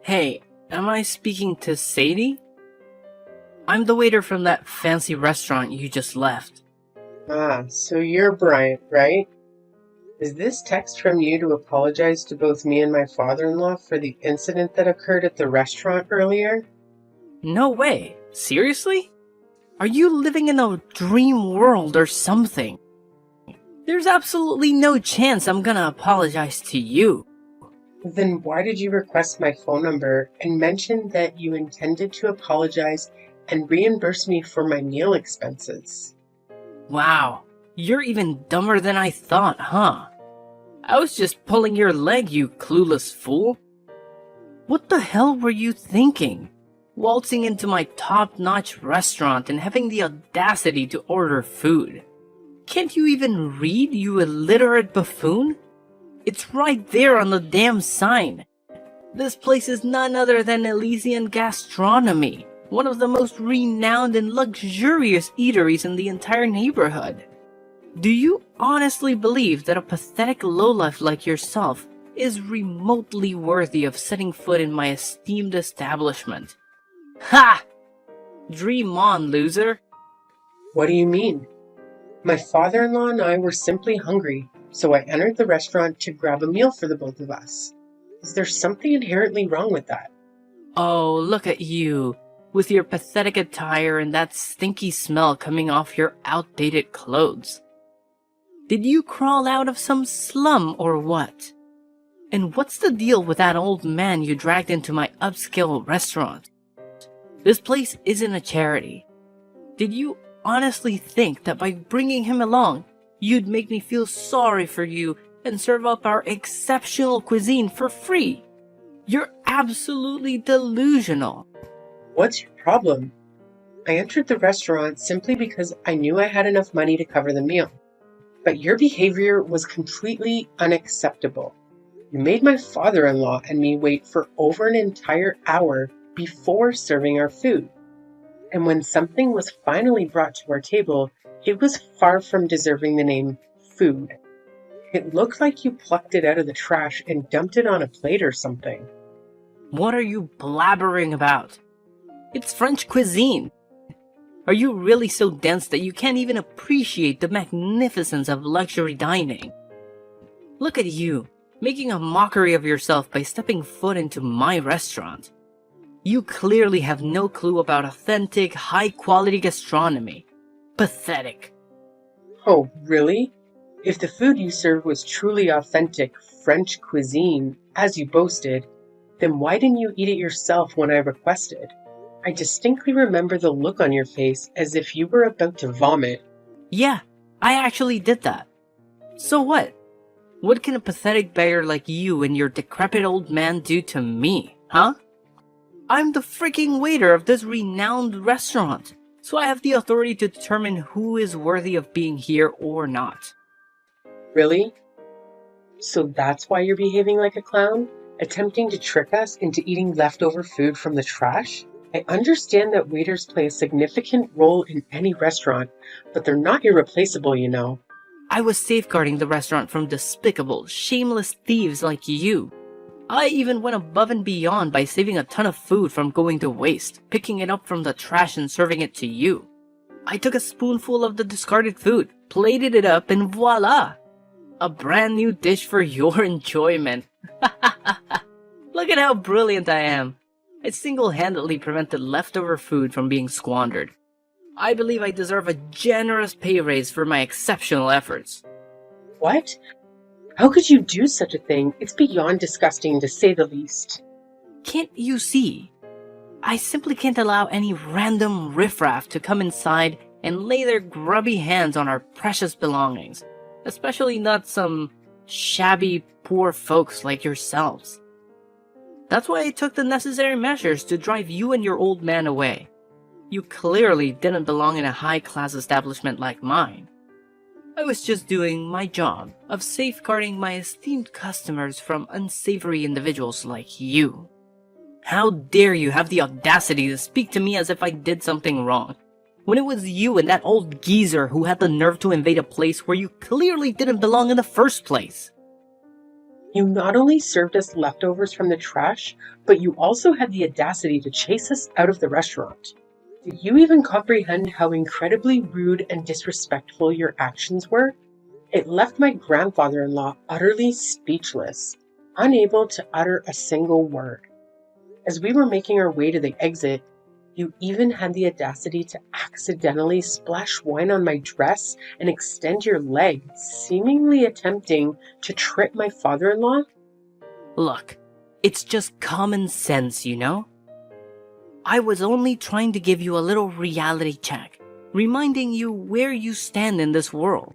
Hey, am I speaking to Sadie? I'm the waiter from that fancy restaurant you just left. Ah, so you're Bryant, right? Is this text from you to apologize to both me and my father-in-law for the incident that occurred at the restaurant earlier? No way. Seriously? Are you living in a dream world or something? There's absolutely no chance I'm gonna apologize to you. Then why did you request my phone number and mention that you intended to apologize and reimburse me for my meal expenses? Wow, you're even dumber than I thought, huh? I was just pulling your leg, you clueless fool. What the hell were you thinking? Waltzing into my top-notch restaurant and having the audacity to order food. Can't you even read, you illiterate buffoon? It's right there on the damn sign. This place is none other than Elysian Gastronomy, one of the most renowned and luxurious eateries in the entire neighborhood. Do you honestly believe that a pathetic lowlife like yourself is remotely worthy of setting foot in my esteemed establishment? Ha! Dream on, loser. What do you mean? My father-in-law and I were simply hungry, so I entered the restaurant to grab a meal for the both of us. Is there something inherently wrong with that? Oh, look at you, with your pathetic attire and that stinky smell coming off your outdated clothes. Did you crawl out of some slum or what? And what's the deal with that old man you dragged into my upscale restaurant? This place isn't a charity. Did you honestly think that by bringing him along, you'd make me feel sorry for you and serve up our exceptional cuisine for free? You're absolutely delusional. What's your problem? I entered the restaurant simply because I knew I had enough money to cover the meal. But your behavior was completely unacceptable. You made my father-in-law and me wait for over an entire hour before serving our food. And when something was finally brought to our table, it was far from deserving the name food. It looked like you plucked it out of the trash and dumped it on a plate or something. What are you blabbering about? It's French cuisine. Are you really so dense that you can't even appreciate the magnificence of luxury dining? Look at you, making a mockery of yourself by stepping foot into my restaurant. You clearly have no clue about authentic, high-quality gastronomy. Pathetic. Oh, really? If the food you served was truly authentic French cuisine, as you boasted, then why didn't you eat it yourself when I requested? I distinctly remember the look on your face as if you were about to vomit. Yeah, I actually did that. So what? What can a pathetic beggar like you and your decrepit old man do to me, huh? I'm the freaking waiter of this renowned restaurant, so I have the authority to determine who is worthy of being here or not. Really? So that's why you're behaving like a clown? Attempting to trick us into eating leftover food from the trash? I understand that waiters play a significant role in any restaurant, but they're not irreplaceable, you know. I was safeguarding the restaurant from despicable, shameless thieves like you. I even went above and beyond by saving a ton of food from going to waste, picking it up from the trash and serving it to you. I took a spoonful of the discarded food, plated it up, and voila! A brand new dish for your enjoyment. Look at how brilliant I am. I single-handedly prevented leftover food from being squandered. I believe I deserve a generous pay raise for my exceptional efforts. What? How could you do such a thing? It's beyond disgusting, to say the least. Can't you see? I simply can't allow any random riffraff to come inside and lay their grubby hands on our precious belongings, especially not some shabby, poor folks like yourselves. That's why I took the necessary measures to drive you and your old man away. You clearly didn't belong in a high-class establishment like mine. I was just doing my job of safeguarding my esteemed customers from unsavory individuals like you. How dare you have the audacity to speak to me as if I did something wrong, when it was you and that old geezer who had the nerve to invade a place where you clearly didn't belong in the first place? You not only served us leftovers from the trash, but you also had the audacity to chase us out of the restaurant. Did you even comprehend how incredibly rude and disrespectful your actions were? It left my grandfather-in-law utterly speechless, unable to utter a single word. As we were making our way to the exit, you even had the audacity to accidentally splash wine on my dress and extend your leg, seemingly attempting to trip my father-in-law? Look, it's just common sense, you know? I was only trying to give you a little reality check, reminding you where you stand in this world.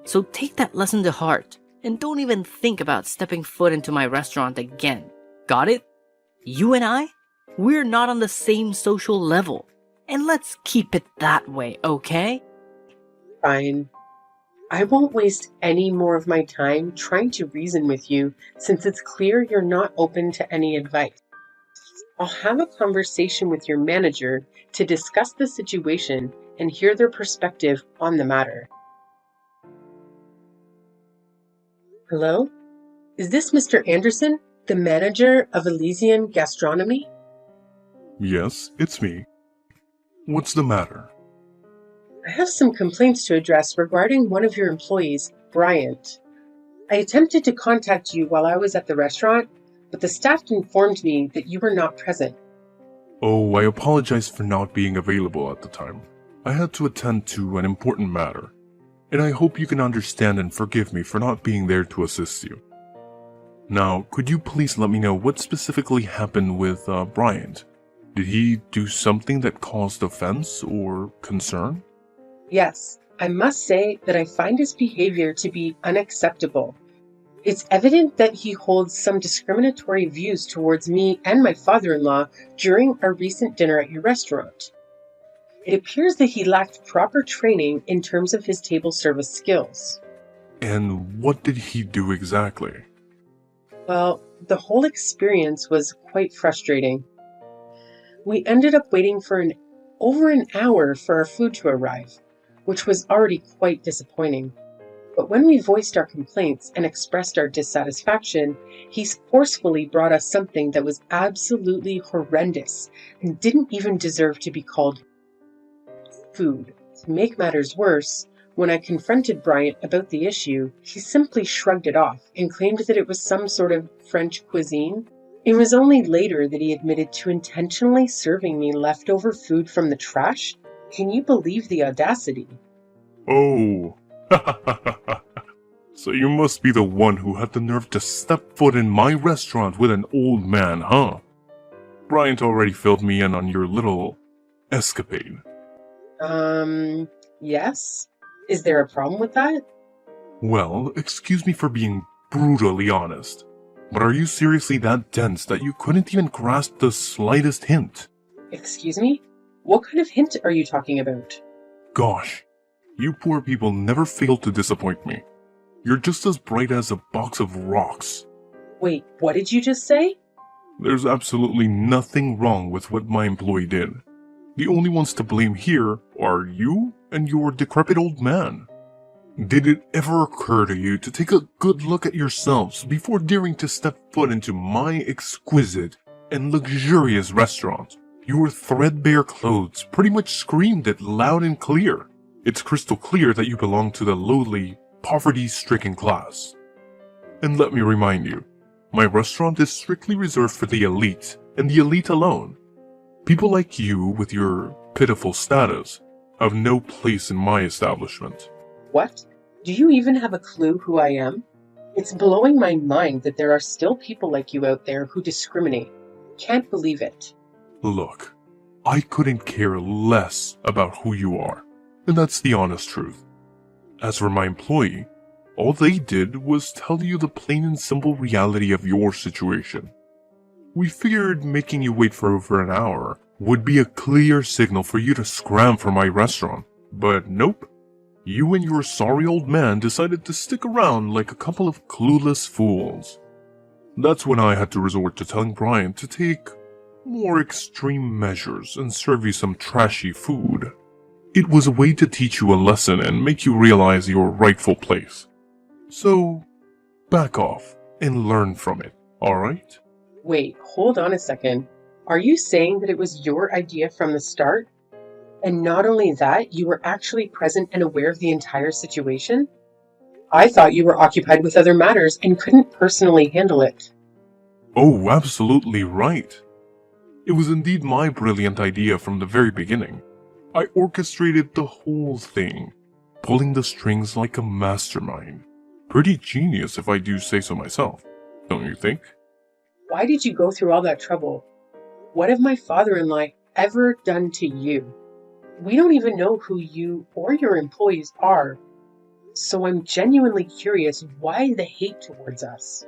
So take that lesson to heart, and don't even think about stepping foot into my restaurant again. Got it? You and I? We're not on the same social level. And let's keep it that way, okay? Fine. I won't waste any more of my time trying to reason with you, since it's clear you're not open to any advice. I'll have a conversation with your manager to discuss the situation and hear their perspective on the matter. Hello? Is this Mr. Anderson, the manager of Elysian Gastronomy? Yes, it's me. What's the matter? I have some complaints to address regarding one of your employees, Bryant. I attempted to contact you while I was at the restaurant, but the staff informed me that you were not present. Oh, I apologize for not being available at the time. I had to attend to an important matter, and I hope you can understand and forgive me for not being there to assist you. Now, could you please let me know what specifically happened with Bryant? Did he do something that caused offense or concern? Yes, I must say that I find his behavior to be unacceptable. It's evident that he holds some discriminatory views towards me and my father-in-law during our recent dinner at your restaurant. It appears that he lacked proper training in terms of his table service skills. And what did he do exactly? Well, the whole experience was quite frustrating. We ended up waiting for over an hour for our food to arrive, which was already quite disappointing. But when we voiced our complaints and expressed our dissatisfaction, he forcefully brought us something that was absolutely horrendous and didn't even deserve to be called food. To make matters worse, when I confronted Bryant about the issue, he simply shrugged it off and claimed that it was some sort of French cuisine. It was only later that he admitted to intentionally serving me leftover food from the trash. Can you believe the audacity? Oh, so you must be the one who had the nerve to step foot in my restaurant with an old man, huh? Bryant already filled me in on your little escapade. Yes? Is there a problem with that? Well, excuse me for being brutally honest, but are you seriously that dense that you couldn't even grasp the slightest hint? Excuse me? What kind of hint are you talking about? Gosh, you poor people never fail to disappoint me. You're just as bright as a box of rocks. Wait, what did you just say? There's absolutely nothing wrong with what my employee did. The only ones to blame here are you and your decrepit old man. Did it ever occur to you to take a good look at yourselves before daring to step foot into my exquisite and luxurious restaurant? Your threadbare clothes pretty much screamed it loud and clear. It's crystal clear that you belong to the lowly, poverty-stricken class. And let me remind you, my restaurant is strictly reserved for the elite, and the elite alone. People like you, with your pitiful status, have no place in my establishment. What? Do you even have a clue who I am? It's blowing my mind that there are still people like you out there who discriminate. Can't believe it. Look, I couldn't care less about who you are, and that's the honest truth. As for my employee, all they did was tell you the plain and simple reality of your situation. We figured making you wait for over an hour would be a clear signal for you to scram from my restaurant, but nope. You and your sorry old man decided to stick around like a couple of clueless fools. That's when I had to resort to telling Brian to take more extreme measures and serve you some trashy food. It was a way to teach you a lesson and make you realize your rightful place. So, back off and learn from it, alright? Wait, hold on a second. Are you saying that it was your idea from the start? And not only that, you were actually present and aware of the entire situation? I thought you were occupied with other matters and couldn't personally handle it. Oh, absolutely right. It was indeed my brilliant idea from the very beginning. I orchestrated the whole thing, pulling the strings like a mastermind. Pretty genius if I do say so myself, don't you think? Why did you go through all that trouble? What have my father-in-law ever done to you? We don't even know who you or your employees are. So I'm genuinely curious why the hate towards us.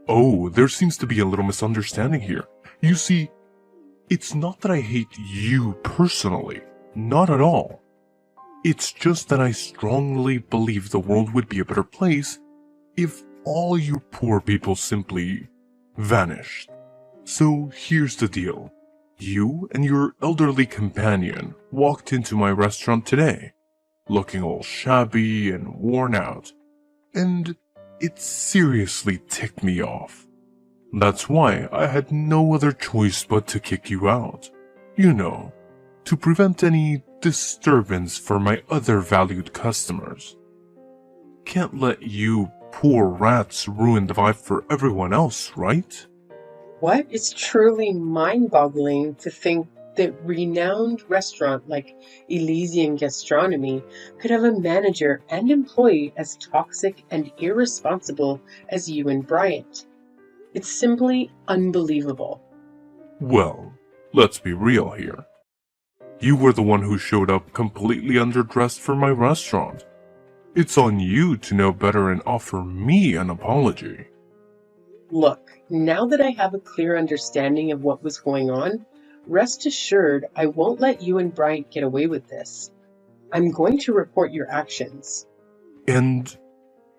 Oh, there seems to be a little misunderstanding here. You see, it's not that I hate you personally. Not at all. It's just that I strongly believe the world would be a better place if all you poor people simply vanished. So here's the deal. You and your elderly companion walked into my restaurant today, looking all shabby and worn out, and it seriously ticked me off. That's why I had no other choice but to kick you out. You know, to prevent any disturbance for my other valued customers. Can't let you poor rats ruin the vibe for everyone else, right? What? It's truly mind-boggling to think that renowned restaurant like Elysian Gastronomy could have a manager and employee as toxic and irresponsible as you and Bryant. It's simply unbelievable. Well, let's be real here. You were the one who showed up completely underdressed for my restaurant. It's on you to know better and offer me an apology. Look, now that I have a clear understanding of what was going on, rest assured I won't let you and Bryant get away with this. I'm going to report your actions. And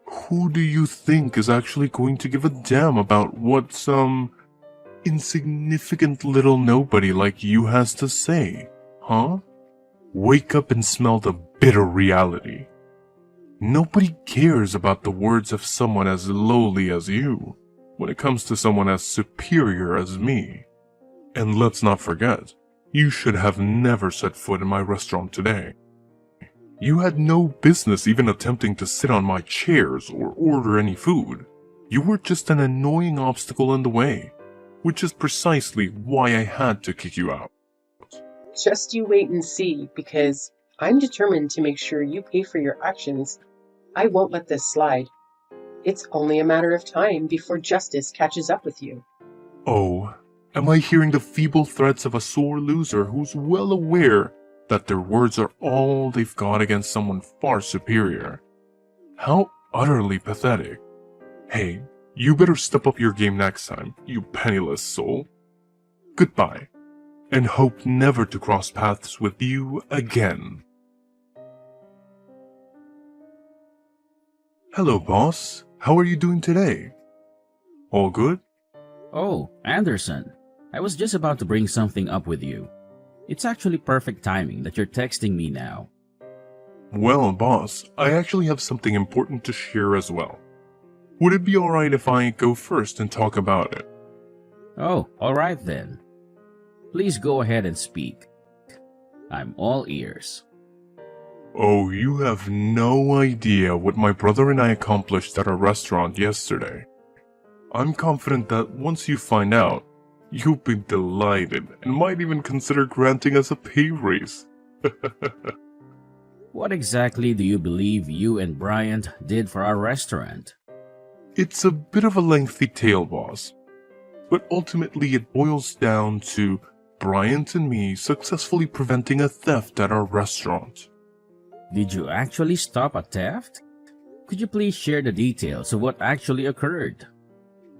who do you think is actually going to give a damn about what some insignificant little nobody like you has to say, huh? Wake up and smell the bitter reality. Nobody cares about the words of someone as lowly as you when it comes to someone as superior as me. And let's not forget, you should have never set foot in my restaurant today. You had no business even attempting to sit on my chairs or order any food. You were just an annoying obstacle in the way, which is precisely why I had to kick you out. Just you wait and see, because I'm determined to make sure you pay for your actions. I won't let this slide. It's only a matter of time before justice catches up with you. Oh, am I hearing the feeble threats of a sore loser who's well aware that their words are all they've got against someone far superior? How utterly pathetic. Hey, you better step up your game next time, you penniless soul. Goodbye, and hope never to cross paths with you again. Hello, boss. How are you doing today? All good? Oh, Anderson, I was just about to bring something up with you. It's actually perfect timing that you're texting me now. Well, boss, I actually have something important to share as well. Would it be alright if I go first and talk about it? Oh, alright then. Please go ahead and speak. I'm all ears. Oh, you have no idea what my brother and I accomplished at our restaurant yesterday. I'm confident that once you find out, you'll be delighted and might even consider granting us a pay raise. What exactly do you believe you and Bryant did for our restaurant? It's a bit of a lengthy tale, boss. But ultimately it boils down to Bryant and me successfully preventing a theft at our restaurant. Did you actually stop a theft? Could you please share the details of what actually occurred?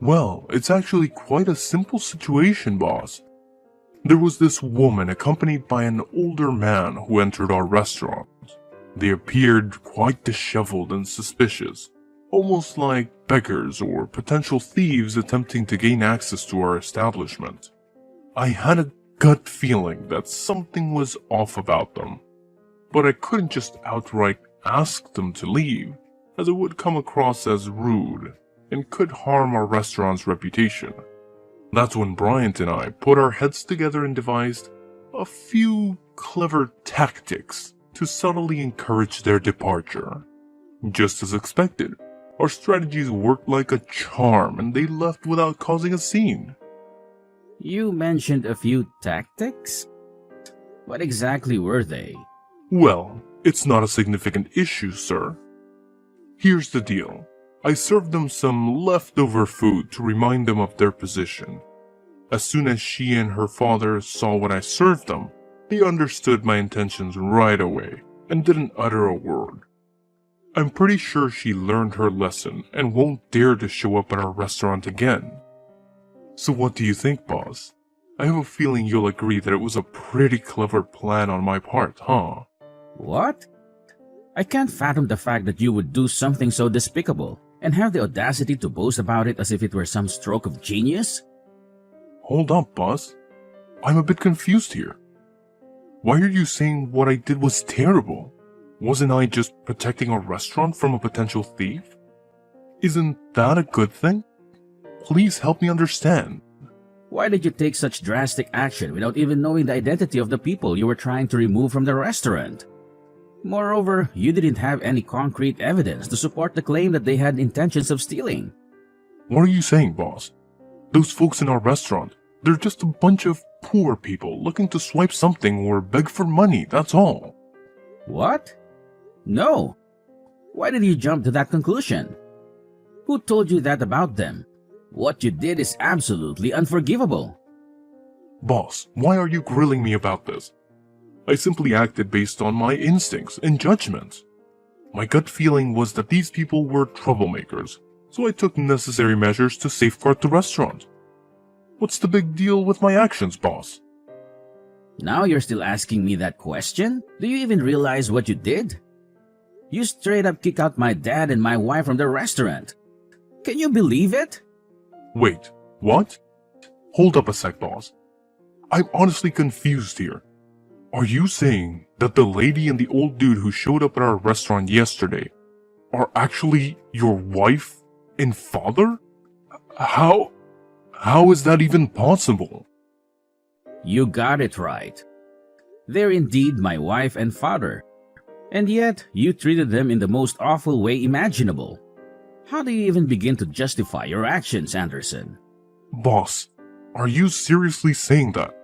Well, it's actually quite a simple situation, boss. There was this woman accompanied by an older man who entered our restaurant. They appeared quite disheveled and suspicious, almost like beggars or potential thieves attempting to gain access to our establishment. I had a gut feeling that something was off about them, but I couldn't just outright ask them to leave, as it would come across as rude, and could harm our restaurant's reputation. That's when Bryant and I put our heads together and devised a few clever tactics to subtly encourage their departure. Just as expected, our strategies worked like a charm and they left without causing a scene. You mentioned a few tactics? What exactly were they? Well, it's not a significant issue, sir. Here's the deal. I served them some leftover food to remind them of their position. As soon as she and her father saw what I served them, they understood my intentions right away and didn't utter a word. I'm pretty sure she learned her lesson and won't dare to show up at our restaurant again. So what do you think, boss? I have a feeling you'll agree that it was a pretty clever plan on my part, huh? What? I can't fathom the fact that you would do something so despicable and have the audacity to boast about it as if it were some stroke of genius? Hold up, boss. I'm a bit confused here. Why are you saying what I did was terrible? Wasn't I just protecting our restaurant from a potential thief? Isn't that a good thing? Please help me understand. Why did you take such drastic action without even knowing the identity of the people you were trying to remove from the restaurant? Moreover, you didn't have any concrete evidence to support the claim that they had intentions of stealing. What are you saying, boss? Those folks in our restaurant, they're just a bunch of poor people looking to swipe something or beg for money, that's all. What? No. Why did you jump to that conclusion? Who told you that about them? What you did is absolutely unforgivable. Boss, why are you grilling me about this? I simply acted based on my instincts and judgments. My gut feeling was that these people were troublemakers, so I took necessary measures to safeguard the restaurant. What's the big deal with my actions, boss? Now you're still asking me that question? Do you even realize what you did? You straight up kicked out my dad and my wife from the restaurant. Can you believe it? Wait, what? Hold up a sec, boss. I'm honestly confused here. Are you saying that the lady and the old dude who showed up at our restaurant yesterday are actually your wife and father? How is that even possible? You got it right. They're indeed my wife and father. And yet, you treated them in the most awful way imaginable. How do you even begin to justify your actions, Anderson? Boss, are you seriously saying that?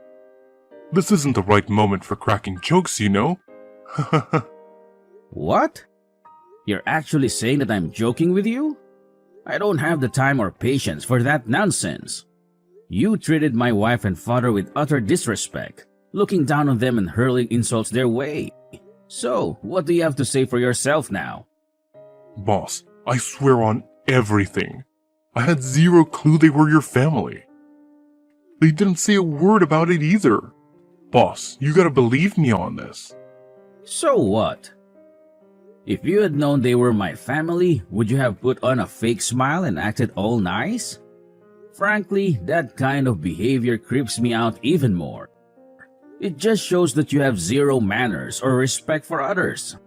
This isn't the right moment for cracking jokes, you know? What? You're actually saying that I'm joking with you? I don't have the time or patience for that nonsense. You treated my wife and father with utter disrespect, looking down on them and hurling insults their way. So, what do you have to say for yourself now? Boss, I swear on everything. I had zero clue they were your family. They didn't say a word about it either. Boss, you gotta believe me on this. So what? If you had known they were my family, would you have put on a fake smile and acted all nice? Frankly, that kind of behavior creeps me out even more. It just shows that you have zero manners or respect for others.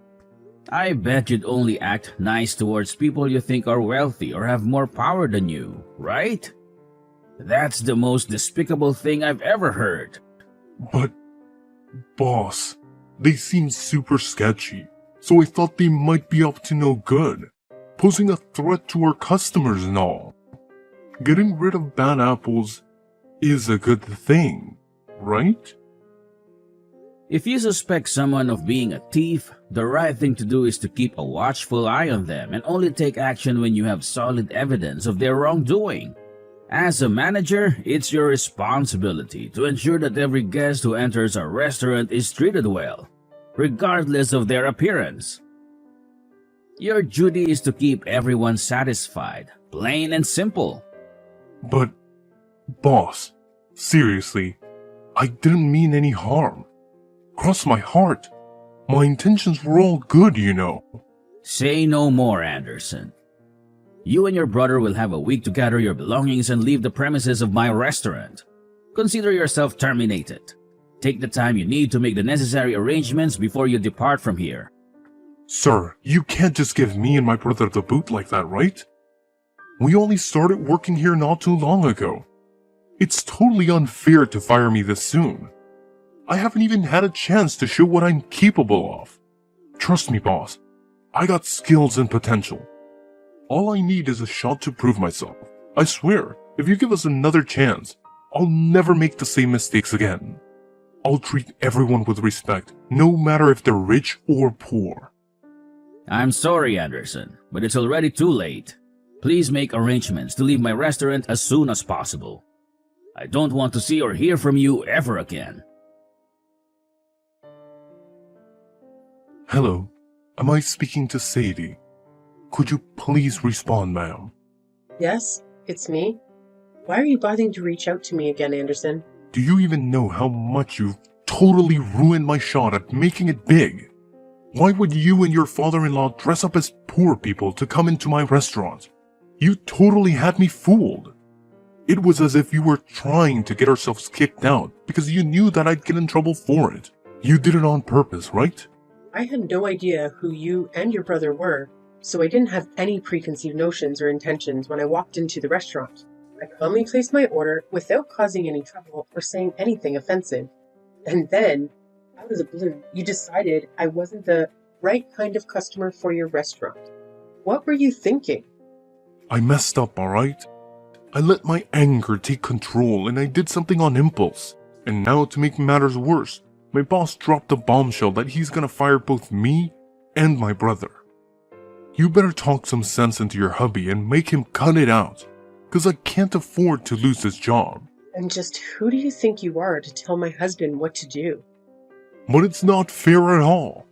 I bet you'd only act nice towards people you think are wealthy or have more power than you, right? That's the most despicable thing I've ever heard. But, boss, they seem super sketchy, so I thought they might be up to no good, posing a threat to our customers and all. Getting rid of bad apples is a good thing, right? If you suspect someone of being a thief, the right thing to do is to keep a watchful eye on them and only take action when you have solid evidence of their wrongdoing. As a manager, it's your responsibility to ensure that every guest who enters our restaurant is treated well, regardless of their appearance. Your duty is to keep everyone satisfied, plain and simple. But, boss, seriously, I didn't mean any harm. Cross my heart. My intentions were all good, you know. Say no more, Anderson. You and your brother will have a week to gather your belongings and leave the premises of my restaurant. Consider yourself terminated. Take the time you need to make the necessary arrangements before you depart from here. Sir, you can't just give me and my brother the boot like that, right? We only started working here not too long ago. It's totally unfair to fire me this soon. I haven't even had a chance to show what I'm capable of. Trust me, boss. I got skills and potential. All I need is a shot to prove myself. I swear, if you give us another chance, I'll never make the same mistakes again. I'll treat everyone with respect, no matter if they're rich or poor. I'm sorry, Anderson, but it's already too late. Please make arrangements to leave my restaurant as soon as possible. I don't want to see or hear from you ever again. Hello, am I speaking to Sadie? Could you please respond, ma'am? Yes, it's me. Why are you bothering to reach out to me again, Anderson? Do you even know how much you've totally ruined my shot at making it big? Why would you and your father-in-law dress up as poor people to come into my restaurant? You totally had me fooled. It was as if you were trying to get ourselves kicked out because you knew that I'd get in trouble for it. You did it on purpose, right? I had no idea who you and your brother were, so I didn't have any preconceived notions or intentions when I walked into the restaurant. I calmly placed my order without causing any trouble or saying anything offensive. And then, out of the blue, you decided I wasn't the right kind of customer for your restaurant. What were you thinking? I messed up, alright? I let my anger take control and I did something on impulse. And now, to make matters worse, my boss dropped a bombshell that he's gonna fire both me and my brother. You better talk some sense into your hubby and make him cut it out, cause I can't afford to lose this job. And just who do you think you are to tell my husband what to do? But it's not fair at all.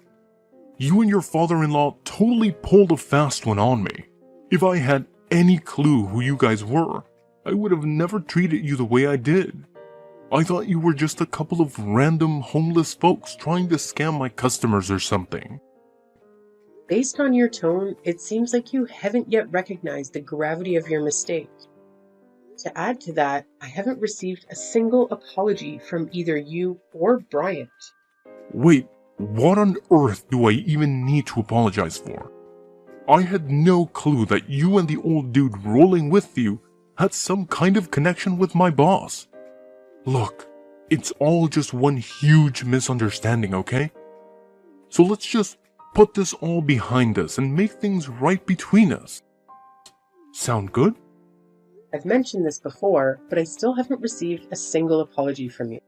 You and your father-in-law totally pulled a fast one on me. If I had any clue who you guys were, I would have never treated you the way I did. I thought you were just a couple of random homeless folks trying to scam my customers or something. Based on your tone, it seems like you haven't yet recognized the gravity of your mistake. To add to that, I haven't received a single apology from either you or Bryant. Wait, what on earth do I even need to apologize for? I had no clue that you and the old dude rolling with you had some kind of connection with my boss. Look, it's all just one huge misunderstanding, okay? So let's just put this all behind us and make things right between us. Sound good? I've mentioned this before, but I still haven't received a single apology from you.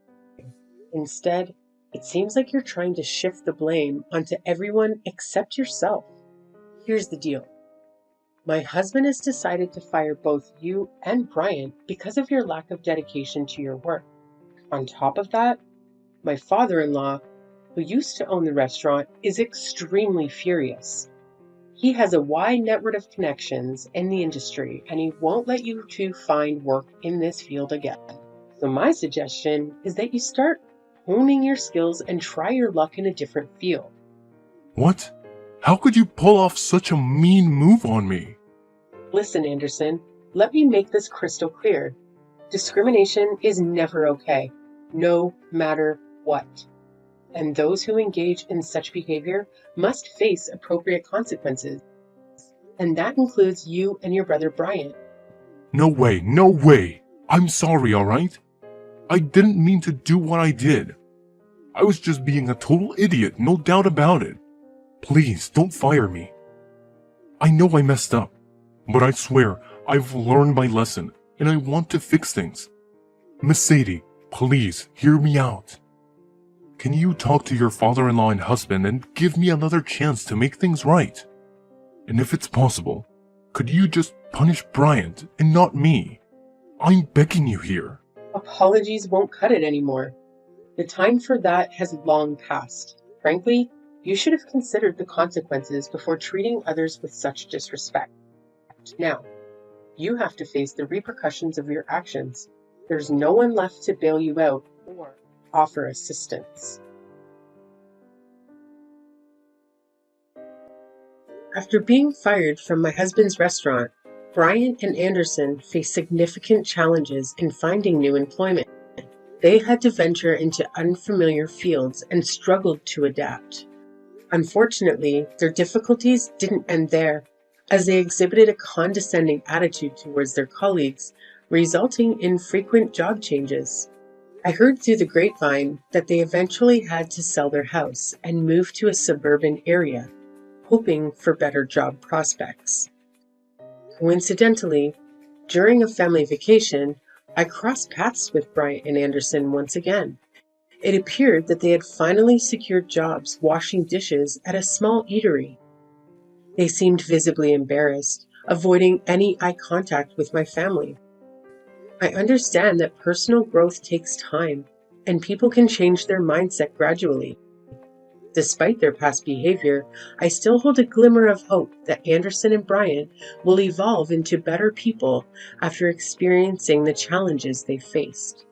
Instead, it seems like you're trying to shift the blame onto everyone except yourself. Here's the deal. My husband has decided to fire both you and Bryant because of your lack of dedication to your work. On top of that, my father-in-law, who used to own the restaurant, is extremely furious. He has a wide network of connections in the industry, and he won't let you two find work in this field again. So my suggestion is that you start honing your skills and try your luck in a different field. What? How could you pull off such a mean move on me? Listen, Anderson, let me make this crystal clear. Discrimination is never okay, no matter what. And those who engage in such behavior must face appropriate consequences. And that includes you and your brother Bryant. No way, no way. I'm sorry, alright? I didn't mean to do what I did. I was just being a total idiot, no doubt about it. Please, don't fire me. I know I messed up, but I swear I've learned my lesson and I want to fix things. Miss Sadie, please hear me out. Can you talk to your father-in-law and husband and give me another chance to make things right? And if it's possible, could you just punish Bryant and not me? I'm begging you here. Apologies won't cut it anymore. The time for that has long passed. Frankly, you should have considered the consequences before treating others with such disrespect. Now, you have to face the repercussions of your actions. There's no one left to bail you out or offer assistance. After being fired from my husband's restaurant, Bryant and Anderson faced significant challenges in finding new employment. They had to venture into unfamiliar fields and struggled to adapt. Unfortunately, their difficulties didn't end there. as they exhibited a condescending attitude towards their colleagues, resulting in frequent job changes. I heard through the grapevine that they eventually had to sell their house and move to a suburban area, hoping for better job prospects. Coincidentally, during a family vacation, I crossed paths with Bryant and Anderson once again. It appeared that they had finally secured jobs washing dishes at a small eatery. They seemed visibly embarrassed, avoiding any eye contact with my family. I understand that personal growth takes time, and people can change their mindset gradually. Despite their past behavior, I still hold a glimmer of hope that Anderson and Bryant will evolve into better people after experiencing the challenges they faced.